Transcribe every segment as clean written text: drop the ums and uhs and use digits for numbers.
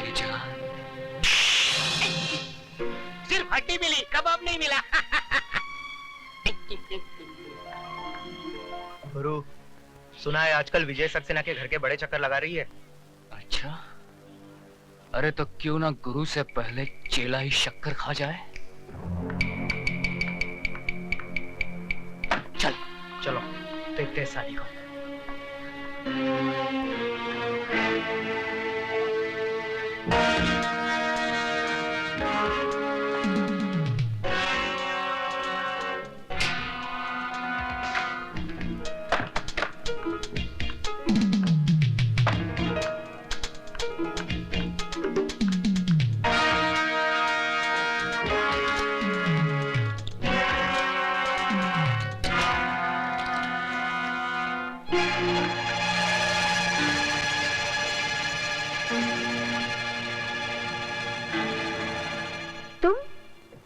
मेरी जान। सिर्फ हड्डी मिली, कबाब नहीं मिला। गुरु, सुना है आजकल विजय सक्सेना के घर के बड़े चक्कर लगा रही है। अच्छा, अरे तो क्यों ना गुरु से पहले चेला ही शक्कर खा जाए। चल चलो देखते हैं साली को।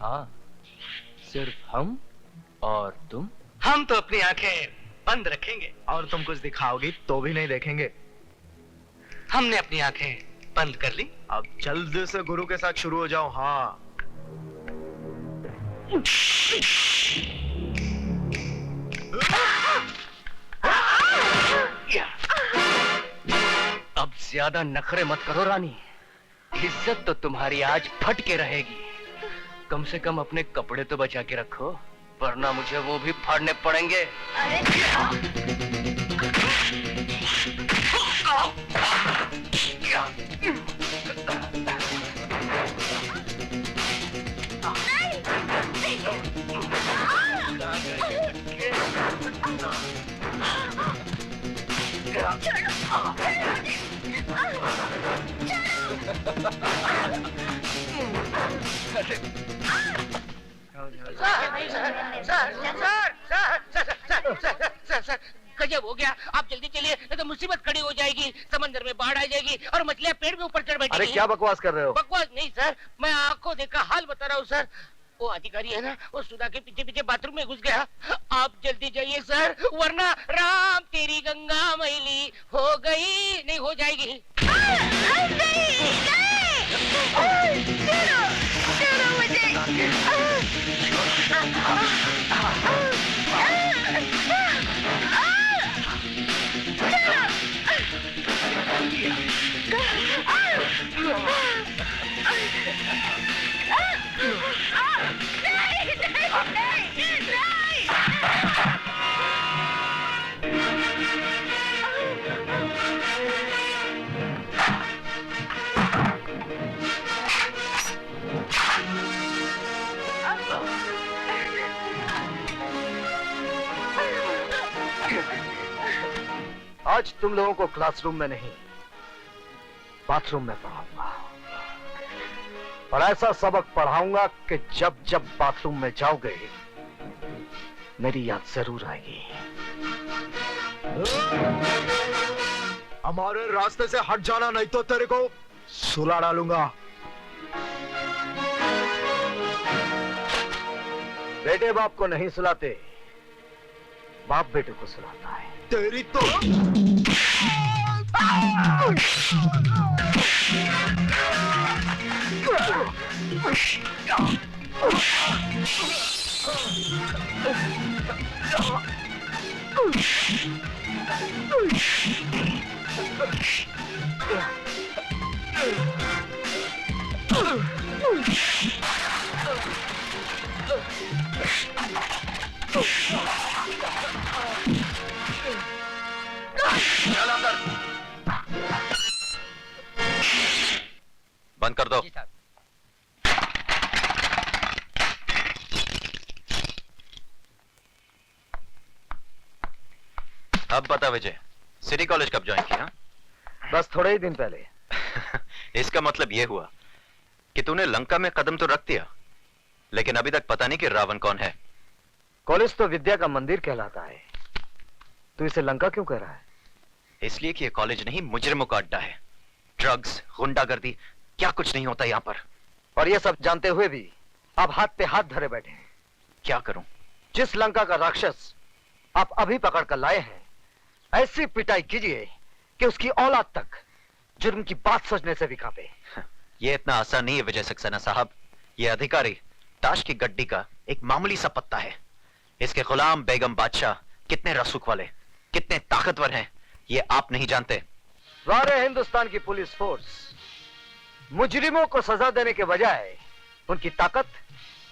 हाँ, सिर्फ हम और तुम। हम तो अपनी आंखें बंद रखेंगे और तुम कुछ दिखाओगी तो भी नहीं देखेंगे। हमने अपनी आंखें बंद कर ली। अब जल्द से गुरु के साथ शुरू हो जाओ। हाँ, अब ज्यादा नखरे मत करो रानी, इज्जत तो तुम्हारी आज फट के रहेगी। कम से कम अपने कपड़े तो बचा के रखो, वरना मुझे वो भी फाड़ने पड़ेंगे। सर, गजब हो गया। आप जल्दी चलिए, नहीं तो मुसीबत खड़ी हो जाएगी। समंदर में बाढ़ आ जाएगी और मछलियां पेड़ के ऊपर चढ़ बैठेंगी। अरे क्या बकवास कर रहे हो? बकवास नहीं सर, मैं आंखों देखा हाल बता रहा हूँ सर। वो अधिकारी है ना, वो सुधा के पीछे पीछे बाथरूम में घुस गया। आप जल्दी जाइए सर, वरना राम तेरी गंगा मैली हो गई नहीं हो जाएगी। आज तुम लोगों को क्लासरूम में नहीं, बाथरूम में पढ़ाऊंगा। और ऐसा सबक पढ़ाऊंगा कि जब जब बाथरूम में जाओगे मेरी याद जरूर आएगी। हमारे रास्ते से हट जाना, नहीं तो तेरे को सुला डालूंगा। बेटे बाप को नहीं सुलाते, बाप बेटे को सुलाता है। तेरी तो बंद कर दो। अब बता विजय, सिटी कॉलेज कब ज्वाइन किया? बस थोड़े ही दिन पहले। इसका मतलब यह हुआ कि तूने लंका में कदम तो रख दिया, लेकिन अभी तक पता नहीं कि रावण कौन है। कॉलेज तो विद्या का मंदिर कहलाता है, तू इसे लंका क्यों कह रहा है? इसलिए कि यह कॉलेज नहीं, मुजरिमों का अड्डा है। ड्रग्स, गुंडागर्दी, क्या कुछ नहीं होता यहां पर। और ये सब जानते हुए भी आप हाथ पे हाथ धरे बैठे हैं। क्या करूं? जिस लंका का राक्षस आप अभी पकड़ कर लाए हैं, ऐसी पिटाई कीजिए कि उसकी औलाद तक जुर्म की बात सोचने से भी कांपे। ये इतना आसान नहीं है विजय सक्सेना साहब। ये अधिकारी ताश की गड्डी का एक मामूली सा पत्ता है। इसके गुलाम बेगम बादशाह कितने रसूख वाले, कितने ताकतवर हैं, ये आप नहीं जानते। सारे हिंदुस्तान की पुलिस फोर्स मुजरिमों को सजा देने के बजाय उनकी ताकत,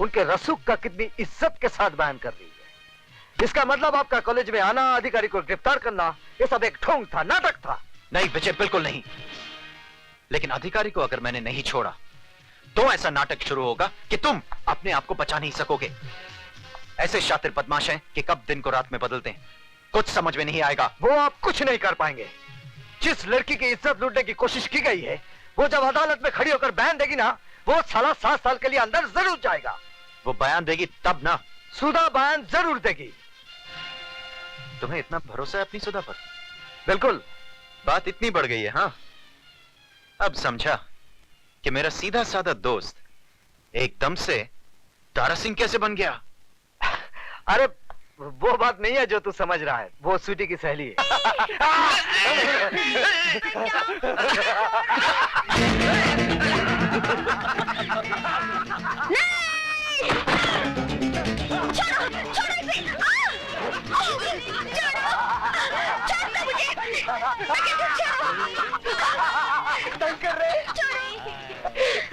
उनके रसूख का कितनी इज्जत के साथ बयान कर रही है। इसका मतलब आपका कॉलेज में आना, अधिकारी को गिरफ्तार करना, ये सब एक ढोंग था, नाटक था। नहीं विजय, बिल्कुल नहीं। लेकिन अधिकारी को अगर मैंने नहीं छोड़ा तो ऐसा नाटक शुरू होगा कि तुम अपने आप को बचा नहीं सकोगे। ऐसे शातिर बदमाश हैं कि कब दिन को रात में बदलते हैं, कुछ समझ में नहीं आएगा। वो आप कुछ नहीं कर पाएंगे। जिस लड़की की इज्जत लूटने की कोशिश की गई है, वो जब अदालत में खड़ी होकर बयान देगी ना, वो साला 7 साल के लिए अंदर जरूर जाएगा। वो बयान देगी तब ना। सुधा बयान जरूर देगी। तुम्हें इतना भरोसा है अपनी सुधा पर? बिल्कुल। बात इतनी बढ़ गई है। हाँ, अब समझा कि मेरा सीधा साधा दोस्त एकदम से तारा सिंह कैसे बन गया। अरे वो बात नहीं है जो तू समझ रहा है, वो स्वीटी की सहेली है।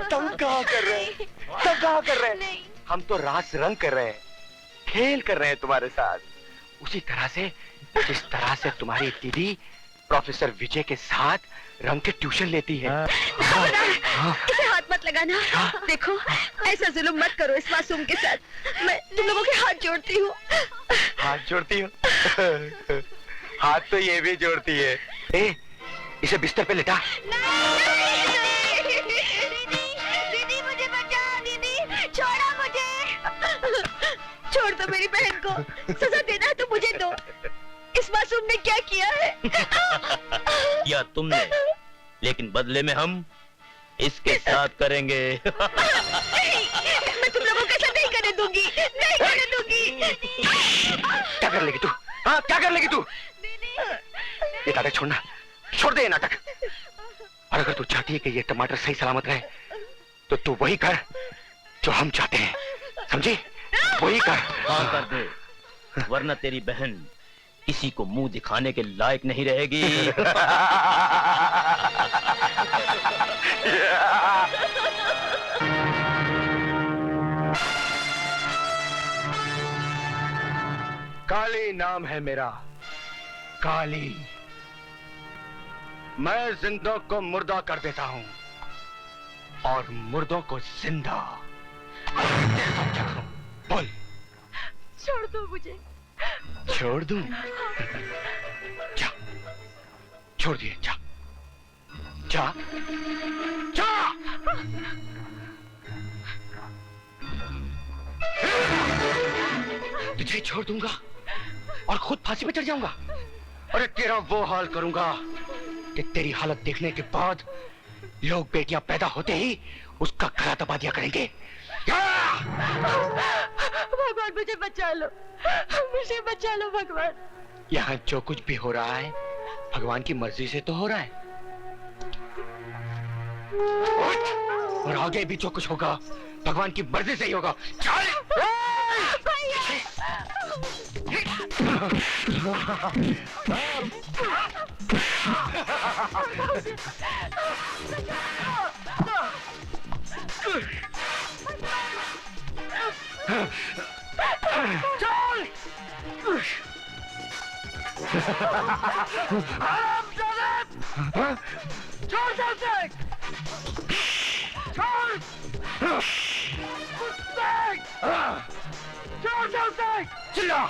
तुम कहाँ कर रहे हैं? तुम कहाँ कर रहे हैं? हम तो रास रंग कर रहे हैं, खेल कर रहे हैं तुम्हारे साथ। उसी तरह से जिस तरह से तुम्हारी दीदी प्रोफेसर विजय के साथ रंग के ट्यूशन लेती है। इसे हाथ मत लगाना। देखो, ऐसा जुल्म मत करो इस मासूम के साथ। मैं तुम लोगों के हाथ जोड़ती हूँ। हाथ जोड़ती हो? हाथ तो ये भी जोड़ती है। ए, इसे बिस्तर पे लेटा। दीदी मुझे बचा, दीदी छोड़ो मुझे। छोड़ दो मेरी बहन को, सजा देना है तो मुझे दो। इस मासूम ने क्या किया है? या तुमने, लेकिन बदले में हम इसके साथ करेंगे। मैं तुम लोगों के साथ नहीं करने दूंगी, नहीं करने दूंगी। क्या कर लेगी तू? हाँ, क्या कर लेगी तू? ये नाटक छोड़ना, छोड़ दे ये नाटक। और अगर तू चाहती है कि ये टमाटर सही सलामत रहे, तो तू वही कर जो हम चाहते हैं, समझी? वही कर। हाँ कर दे, वरना तेरी बहन किसी को मुंह दिखाने के लायक नहीं रहेगी। काली नाम है मेरा, काली। मैं जिंदों को मुर्दा कर देता हूं और मुर्दों को जिंदा। बोल। छोड़ दो मुझे। छोड़ दूं? जा, छोड़ दिए। जा, जा, जा। तुझे छोड़ दूंगा और खुद फांसी पे चढ़ जाऊंगा। अरे तेरा वो हाल करूंगा कि तेरी हालत देखने के बाद लोग बेटियां पैदा होते ही उसका गला दबा दिया करेंगे। भगवान मुझे बचा लो, मुझे बचा लो भगवान। यहाँ जो कुछ भी हो रहा है भगवान की मर्जी से तो हो रहा है, और आगे भी जो कुछ होगा भगवान की मर्जी से ही होगा। चल। चिल्ला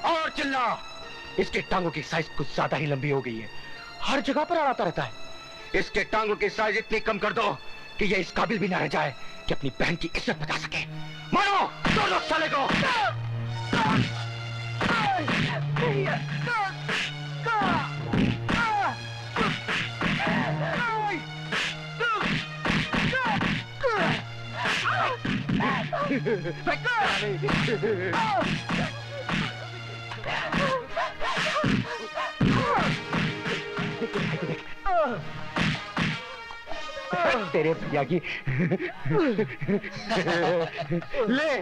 और चिल्ला। इसके टांगों की साइज कुछ ज्यादा ही लंबी हो गई है, हर जगह पर आता रहता है। इसके टांगों की साइज इतनी कम कर दो कि ये इस काबिल भी ना रह जाए कि अपनी बहन की इज्जत बचा सके। मारो दोनों साले को। तेरे भैया की ले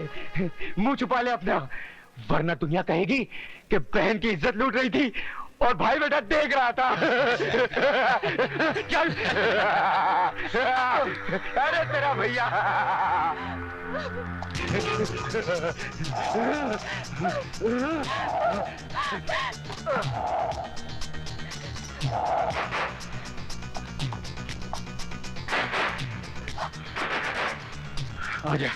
मुंह छुपा ले अपना, वरना दुनिया कहेगी कि बहन की इज्जत लूट रही थी और भाई बेटा देख रहा था। चल अरे तेरा भैया आजा।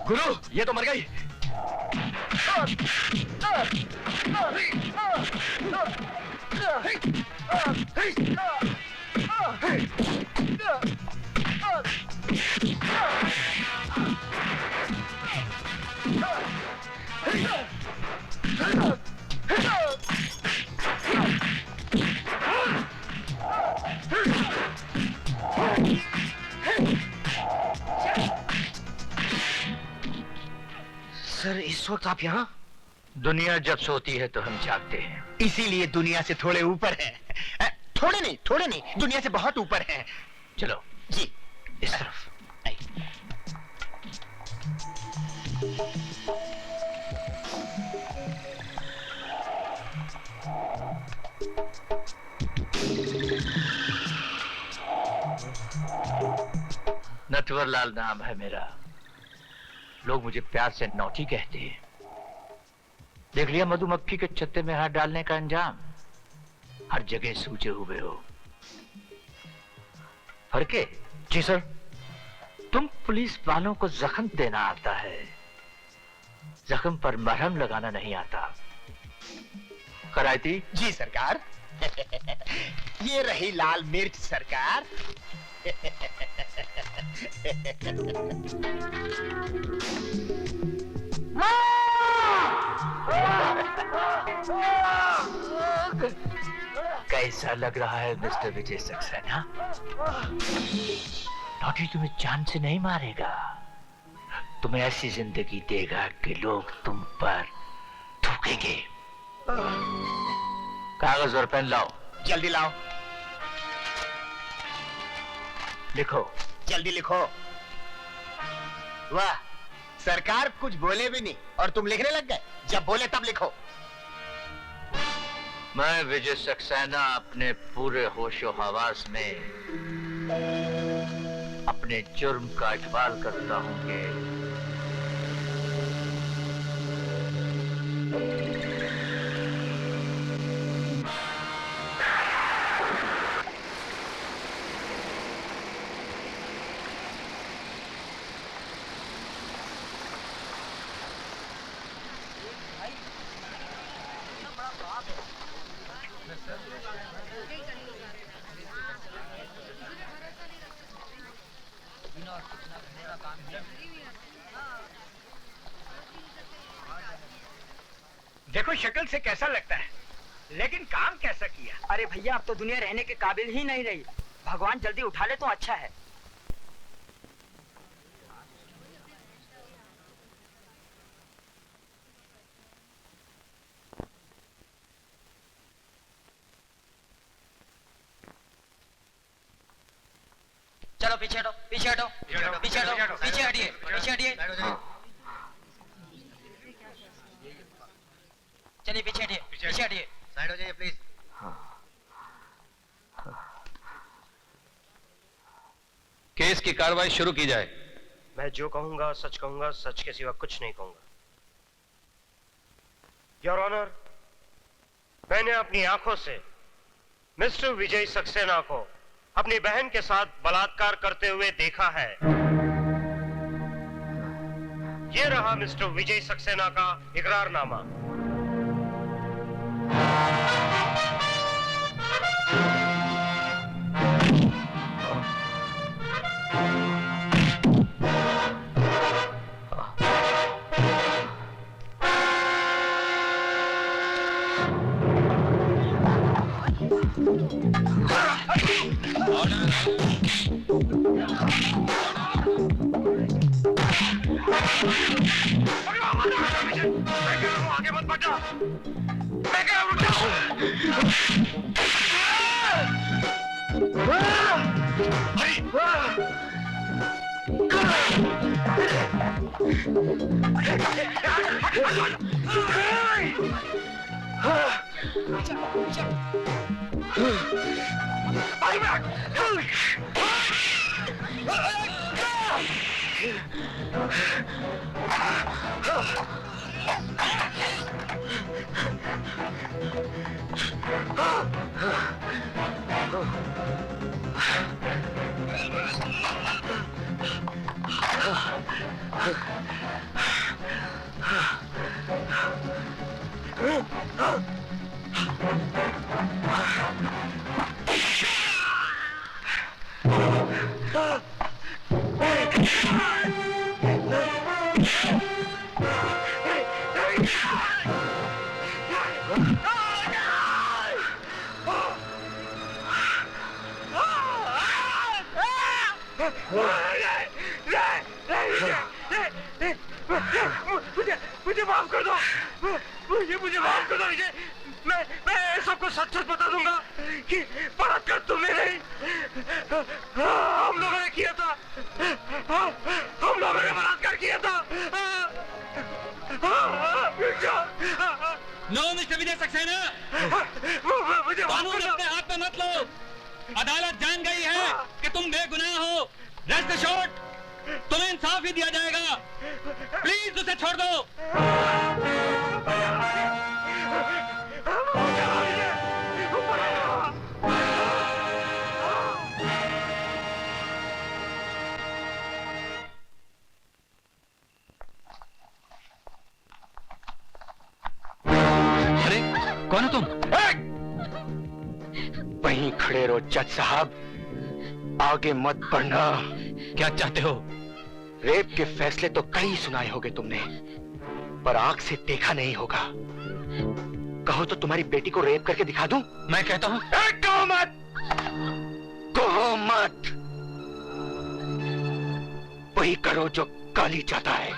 गुरु, ये तो मर गई। सर इस वक्त आप यहाँ? दुनिया जब सोती है तो हम जागते हैं। इसीलिए दुनिया से थोड़े ऊपर है। थोड़े नहीं, दुनिया से बहुत ऊपर है। चलो जी इस तरफ। नटवरलाल नाम है मेरा। लोग मुझे प्यार से नौटी कहते हैं। देख लिया मधुमक्खी के छत्ते में हाथ डालने का अंजाम? हर जगह सूझे हुए हो। फरके? जी सर। तुम पुलिस वालों को जख्म देना आता है, जख्म पर मरहम लगाना नहीं आता। करायती? जी सरकार। ये रही लाल मिर्च सरकार। कैसा लग रहा है मिस्टर विजय सक्सेना? नौटी तुम्हें जान से नहीं मारेगा, तुम्हें ऐसी जिंदगी देगा कि लोग तुम पर थूकेंगे। कागज और पेन लाओ। जल्दी लाओ। लिखो। जल्दी लिखो। वाह, सरकार कुछ बोले भी नहीं और तुम लिखने लग गए। जब बोले तब लिखो। मैं विजय सक्सेना अपने पूरे होशो हवास में अपने जुर्म का इकबाल करता हूं कि देखो शक्ल से कैसा लगता है, लेकिन काम कैसा किया। अरे भैया अब तो दुनिया रहने के काबिल ही नहीं रही। भगवान जल्दी उठा ले तो अच्छा है। चलो पीछे हटो, पीछे हटो, पीछे हटो, पीछे हटिए, पीछे हटिए। चलिए पीछे हटिए, पीछे हटिए। साइड हो जाइए प्लीज। केस की कार्रवाई शुरू की जाए। मैं जो कहूंगा, सच के सिवा कुछ नहीं कहूंगा। योर ऑनर, मैंने अपनी आंखों से मिस्टर विजय सक्सेना को अपनी बहन के साथ बलात्कार करते हुए देखा है। ये रहा मिस्टर विजय सक्सेना का इकरारनामा। आगे मत बढ़ना। मैं कह रहा मुझे माफ कर दो। मुझे माफ कर दो। मैं सबको सच सच बता दूंगा कि बलात्कार तुमने नहीं, हम लोगों ने किया था। हम लोगों ने बलात्कार किया था। नो मिस्टर विजय सक्सेना, मुझे माफ कानून कर दो। अपने हाथ में मत लो। अदालत जान गई है कि तुम बेगुनाह हो। रेस्ट एश्योर्ड, तुम्हें इंसाफ ही दिया जाएगा। प्लीज उसे छोड़ दो। अरे कौन हो तुम? वहीं खड़े रहो जज साहब, आगे मत बढ़ना। क्या चाहते हो? रेप के फैसले तो कई सुनाए होंगे तुमने, पर आंख से देखा नहीं होगा। कहो तो तुम्हारी बेटी को रेप करके दिखा दूं? मैं कहता हूं कहो मत, कहो मत। वही करो जो काली चाहता है,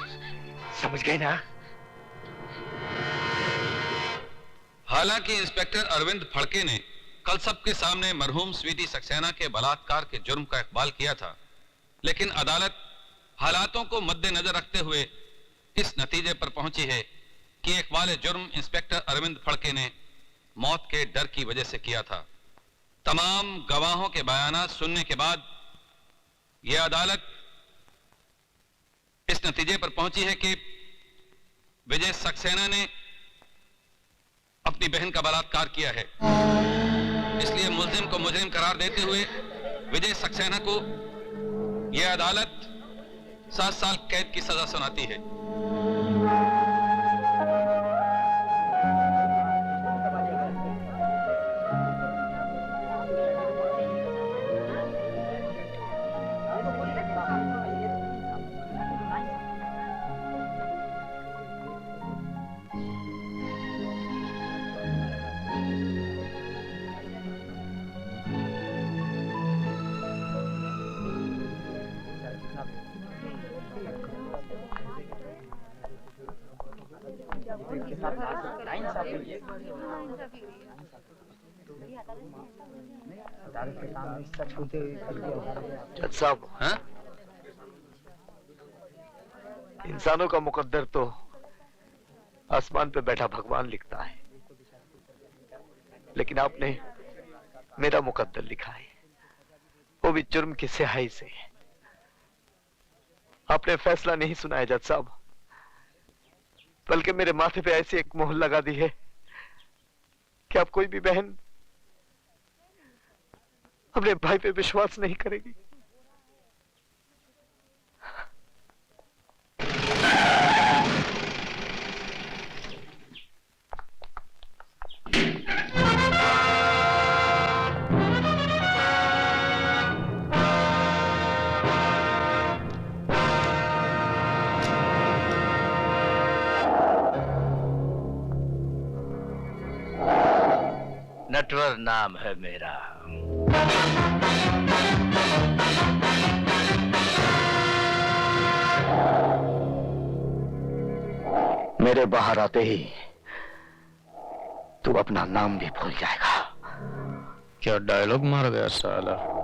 समझ गए ना? हालांकि इंस्पेक्टर अरविंद फड़के ने कल सबके सामने मरहूम स्वीटी सक्सेना के बलात्कार के जुर्म का इकबाल किया था, लेकिन अदालत हालातों को मद्देनजर रखते हुए इस नतीजे पर पहुंची है कि इकबाल जुर्म इंस्पेक्टर अरविंद फड़के ने मौत के डर की वजह से किया था। तमाम गवाहों के बयानात सुनने के बाद यह अदालत इस नतीजे पर पहुंची है कि विजय सक्सेना ने अपनी बहन का बलात्कार किया है। इसलिए मुल्जिम को मुजरिम करार देते हुए विजय सक्सेना को यह अदालत 7 साल कैद की सजा सुनाती है। जज साहब, हाँ? इंसानों का मुकद्दर तो आसमान पे बैठा भगवान लिखता है, लेकिन आपने मेरा मुकद्दर लिखा है, वो भी जुर्म की स्याही से। आपने फैसला नहीं सुनाया जज साहब, बल्कि मेरे माथे पे ऐसी एक मोहर लगा दी है कि अब कोई भी बहन अपने भाई पे विश्वास नहीं करेगी। नटवर नाम है मेरा। मेरे बाहर आते ही तू अपना नाम भी भूल जाएगा। क्या डायलॉग मार गया साला।